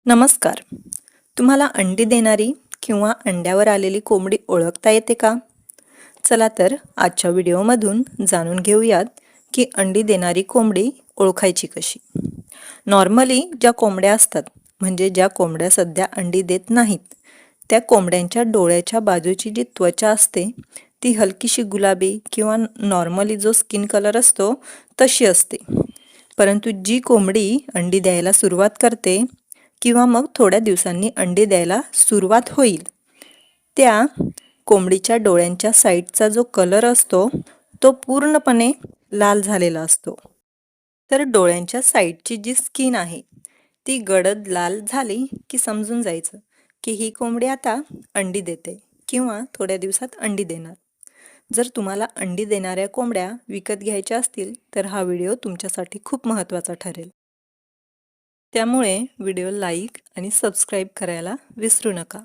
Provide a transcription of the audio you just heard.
नमस्कार. तुम्हाला अंडी देणारी किंवा अंड्यावर आलेली कोंबडी ओळखता येते का? चला तर आजच्या व्हिडिओमधून जाणून घेऊयात की अंडी देणारी कोंबडी ओळखायची कशी. नॉर्मली ज्या कोंबड्या असतात, म्हणजे ज्या कोंबड्या सध्या अंडी देत नाहीत, त्या कोंबड्यांच्या डोळ्याच्या बाजूची जी त्वचा असते ती हलकीशी गुलाबी किंवा नॉर्मली जो स्किन कलर असतो तशी असते. परंतु जी कोंबडी अंडी द्यायला सुरुवात करते किंवा मग थोड्या दिवसांनी अंडी द्यायला सुरुवात होईल, त्या कोंबडीच्या डोळ्यांच्या साईडचा जो कलर असतो तो पूर्णपणे लाल झालेला असतो. तर डोळ्यांच्या साईडची जी स्किन आहे ती गडद लाल झाली की समजून जायचं की ही कोंबडी आता अंडी देते किंवा थोड्या दिवसात अंडी देणार. जर तुम्हाला अंडी देणाऱ्या कोंबड्या विकत घ्यायच्या असतील तर हा व्हिडिओ तुमच्यासाठी खूप महत्त्वाचा ठरेल. त्यामुळे व्हिडिओ लाईक आणि सबस्क्राईब करायला विसरू नका.